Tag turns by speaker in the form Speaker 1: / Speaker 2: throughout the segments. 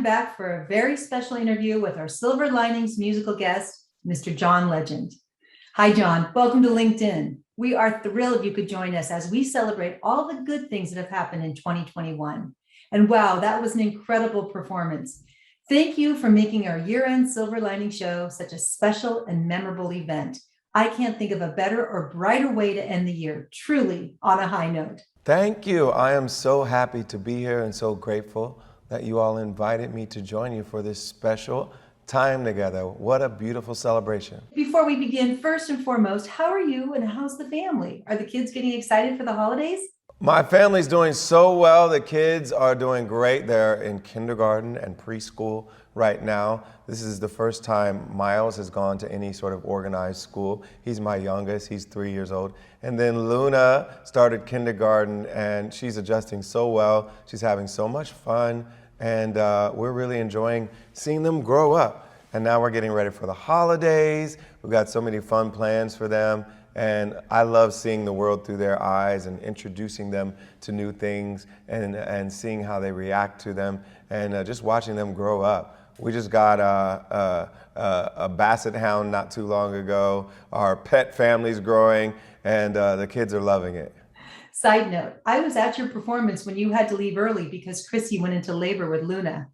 Speaker 1: am back for a very special interview with our Silver Linings musical guest, Mr. John Legend. Hi, John. Welcome to LinkedIn. We are thrilled you could join us as we celebrate all the good things that have happened in 2021. And wow, that was an incredible performance. Thank you for making our year-end Silver Lining show such a special and memorable event. I can't think of a better or brighter way to end the year, truly on a high note.
Speaker 2: Thank you. I am so happy to be here and so grateful that you all invited me to join you for this special time together. What a beautiful celebration.
Speaker 1: Before we begin, first and foremost, how are you and how's the family? Are the kids getting excited for the holidays?
Speaker 2: My family's doing so well. The kids are doing great. They're in kindergarten and preschool right now. This is the first time Miles has gone to any sort of organized school. He's my youngest. He's 3 years old. And then Luna started kindergarten and she's adjusting so well. She's having so much fun and we're really enjoying seeing them grow up. And now we're getting ready for the holidays. We've got so many fun plans for them. And I love seeing the world through their eyes and introducing them to new things and seeing how they react to them and just watching them grow up. We just got a basset hound not too long ago. Our pet family's growing and the kids are loving it.
Speaker 1: Side note, I was at your performance when you had to leave early because Chrissy went into labor with Luna.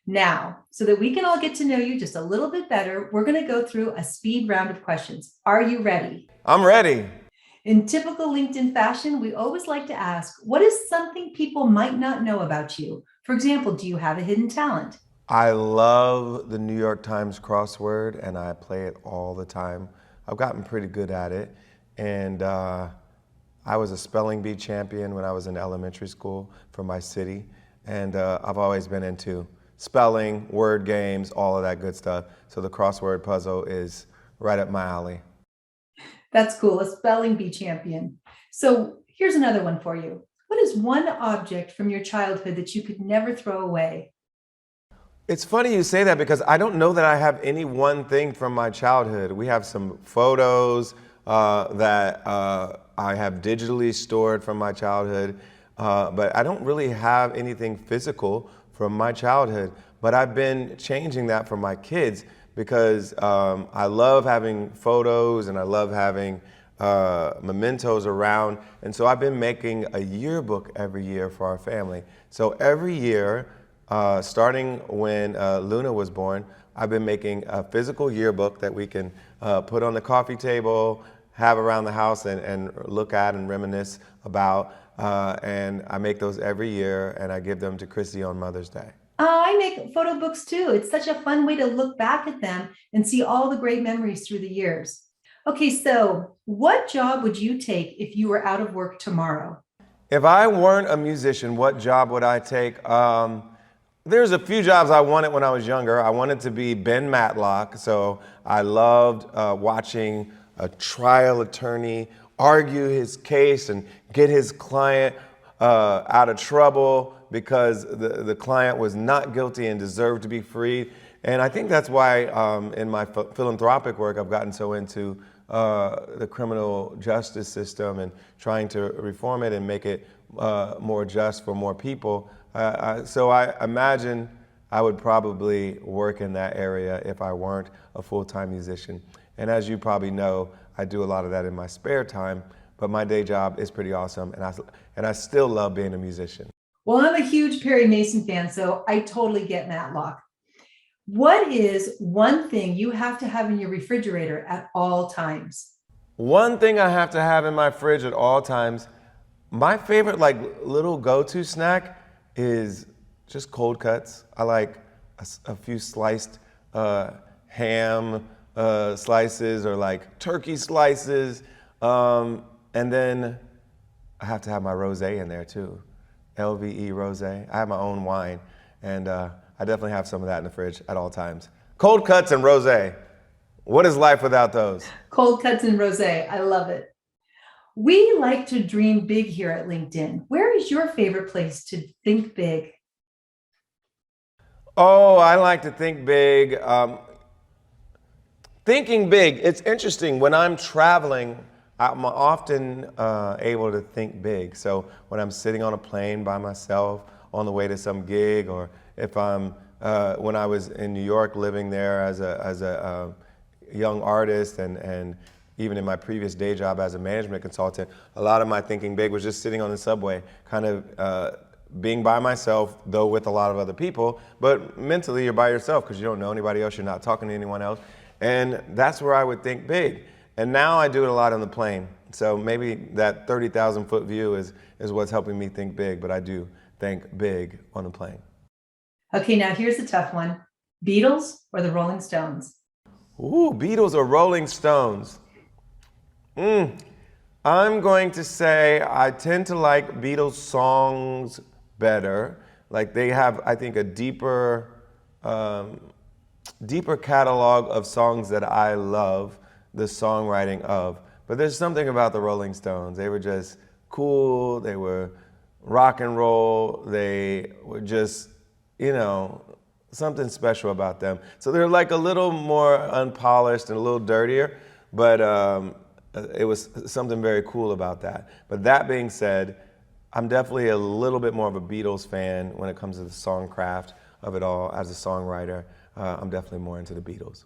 Speaker 1: Now, so that we can all get to know you just a little bit better, we're going to go through a speed round of questions. Are you ready?
Speaker 2: I'm ready.
Speaker 1: In typical LinkedIn fashion, we always like to ask, what is something people might not know about you? For example, do you have a hidden talent?
Speaker 2: I love the New York Times crossword and I play it all the time. I've gotten pretty good at it. And I was a spelling bee champion when I was in elementary school for my city. And I've always been into spelling, word games, all of that good stuff. So the crossword puzzle is right up my alley.
Speaker 1: That's cool, a spelling bee champion. So here's another one for you. What is one object from your childhood that you could never throw away?
Speaker 2: It's funny you say that because I don't know that I have any one thing from my childhood. We have some photos that I have digitally stored from my childhood, but I don't really have anything physical from my childhood. But I've been changing that for my kids because I love having photos and I love having mementos around. And so I've been making a yearbook every year for our family. So every year, starting when Luna was born, I've been making a physical yearbook that we can put on the coffee table, have around the house and look at and reminisce about. And I make those every year and I give them to Chrissy on Mother's Day.
Speaker 1: I make photo books too. It's such a fun way to look back at them and see all the great memories through the years. Okay, so what job would you take if you were out of work tomorrow?
Speaker 2: If I weren't a musician, what job would I take? There's a few jobs I wanted when I was younger. I wanted to be Ben Matlock, so I loved watching a trial attorney argue his case and get his client out of trouble because the client was not guilty and deserved to be freed. And I think that's why in my philanthropic work I've gotten so into the criminal justice system and trying to reform it and make it more just for more people. So I imagine I would probably work in that area if I weren't a full-time musician. And as you probably know, I do a lot of that in my spare time, but my day job is pretty awesome, and I still love being a musician.
Speaker 1: Well, I'm a huge Perry Mason fan, so I totally get Matlock. What is one thing you have to have in your refrigerator at all times?
Speaker 2: One thing I have to have in my fridge at all times, my favorite little go-to snack is just cold cuts. I like a few sliced ham slices or like turkey slices. And then I have to have my rosé in there too. LVE rosé. I have my own wine and I definitely have some of that in the fridge at all times. Cold cuts and rosé. What is life without those?
Speaker 1: Cold cuts and rosé. I love it. We like to dream big here at LinkedIn. Where is your favorite place to think big?
Speaker 2: Oh, I like to think big. Thinking big, it's interesting. When I'm traveling, I'm often able to think big. So when I'm sitting on a plane by myself on the way to some gig, or if I'm when I was in New York, living there as a young artist, and even in my previous day job as a management consultant, a lot of my thinking big was just sitting on the subway, kind of being by myself, though with a lot of other people, but mentally you're by yourself because you don't know anybody else, you're not talking to anyone else, and that's where I would think big. And now I do it a lot on the plane, so maybe that 30,000 foot view is what's helping me think big, but I do think big on the plane.
Speaker 1: Okay, now here's a tough one. Beatles or the Rolling Stones?
Speaker 2: Ooh, Beatles or Rolling Stones? I'm going to say I tend to like Beatles songs better. Like they have, I think, a deeper catalog of songs that I love the songwriting of. But there's something about the Rolling Stones. They were just cool, they were rock and roll, they were just, you know, something special about them. So they're like a little more unpolished and a little dirtier, but it was something very cool about that. But that being said, I'm definitely a little bit more of a Beatles fan when it comes to the songcraft of it all. As a songwriter, I'm definitely more into the Beatles.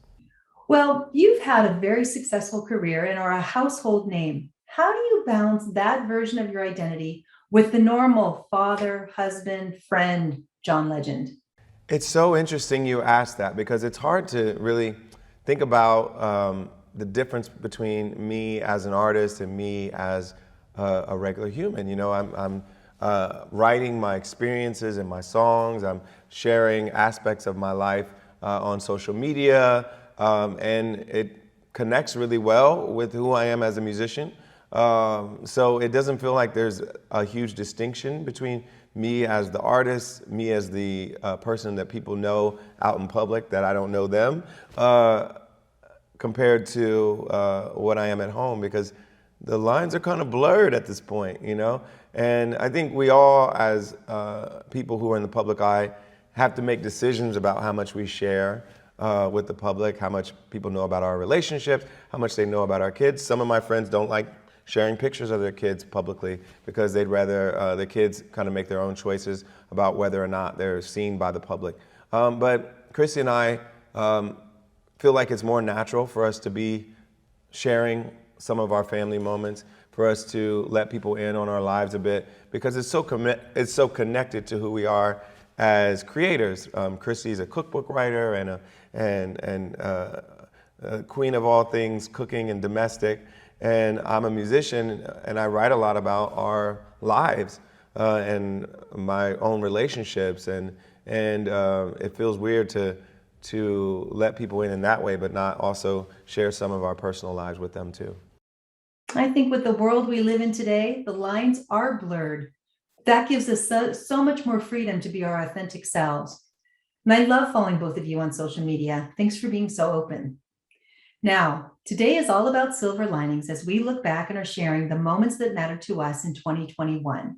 Speaker 1: Well, you've had a very successful career and are a household name. How do you balance that version of your identity with the normal father, husband, friend, John Legend?
Speaker 2: It's so interesting you asked that because it's hard to really think about the difference between me as an artist and me as a regular human. You know, I'm writing my experiences in my songs. I'm sharing aspects of my life on social media, and it connects really well with who I am as a musician. So it doesn't feel like there's a huge distinction between me as the artist, me as the person that people know out in public that I don't know them, compared to what I am at home, because the lines are kind of blurred at this point, you know? And I think we all, as people who are in the public eye, have to make decisions about how much we share with the public, how much people know about our relationships, how much they know about our kids. Some of my friends don't like sharing pictures of their kids publicly because they'd rather the kids kind of make their own choices about whether or not they're seen by the public. But Chrissy and I feel like it's more natural for us to be sharing some of our family moments, for us to let people in on our lives a bit, because it's so connected to who we are as creators. Chrissy's a cookbook writer and a queen of all things cooking and domestic, and I'm a musician, and I write a lot about our lives and my own relationships, and it feels weird to let people in that way, but not also share some of our personal lives with them too.
Speaker 1: I think with the world we live in today, the lines are blurred. That gives us so much more freedom to be our authentic selves. And I love following both of you on social media. Thanks for being so open. Now, today is all about silver linings as we look back and are sharing the moments that matter to us in 2021.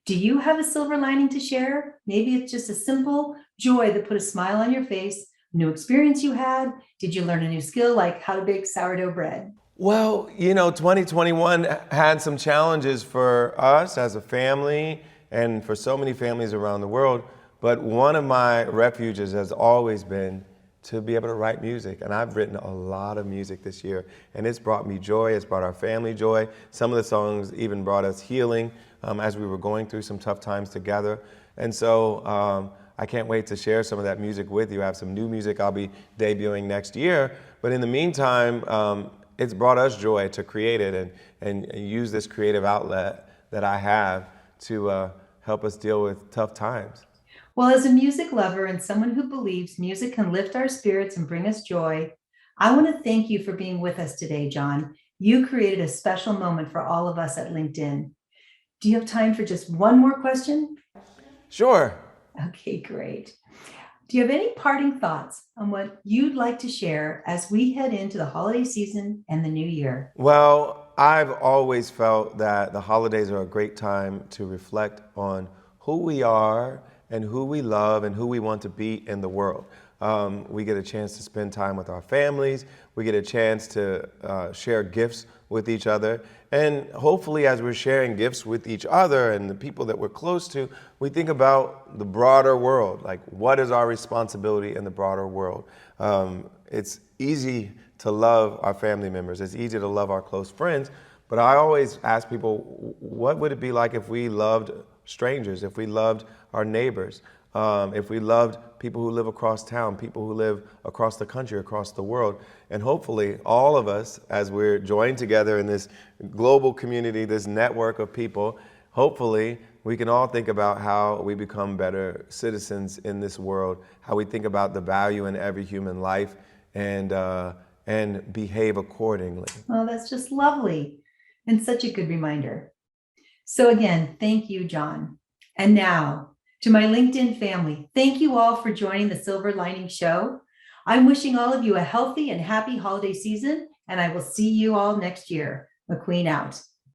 Speaker 1: Do you have a silver lining to share? Maybe it's just a simple joy that put a smile on your face, new experience you had. Did you learn a new skill like how to bake sourdough bread?
Speaker 2: Well, you know, 2021 had some challenges for us as a family and for so many families around the world. But one of my refuges has always been to be able to write music. And I've written a lot of music this year, and it's brought me joy. It's brought our family joy. Some of the songs even brought us healing as we were going through some tough times together. And so I can't wait to share some of that music with you. I have some new music I'll be debuting next year. But in the meantime, it's brought us joy to create it and use this creative outlet that I have to help us deal with tough times.
Speaker 1: Well, as a music lover and someone who believes music can lift our spirits and bring us joy, I want to thank you for being with us today, John. You created a special moment for all of us at LinkedIn. Do you have time for just one more question?
Speaker 2: Sure.
Speaker 1: Okay, great. Do you have any parting thoughts on what you'd like to share as we head into the holiday season and the new year?
Speaker 2: Well, I've always felt that the holidays are a great time to reflect on who we are and who we love and who we want to be in the world. We get a chance to spend time with our families. We get a chance to share gifts with each other. And hopefully, as we're sharing gifts with each other and the people that we're close to, we think about the broader world. Like, what is our responsibility in the broader world? It's easy to love our family members. It's easy to love our close friends. But I always ask people, what would it be like if we loved strangers, if we loved our neighbors, if we loved people who live across town, people who live across the country, across the world? And hopefully all of us, as we're joined together in this global community, this network of people, hopefully we can all think about how we become better citizens in this world, how we think about the value in every human life, and behave accordingly.
Speaker 1: Oh, that's just lovely. And such a good reminder. So again, thank you, John. And now to my LinkedIn family, thank you all for joining the Silver Lining Show. I'm wishing all of you a healthy and happy holiday season, and I will see you all next year. McQueen out.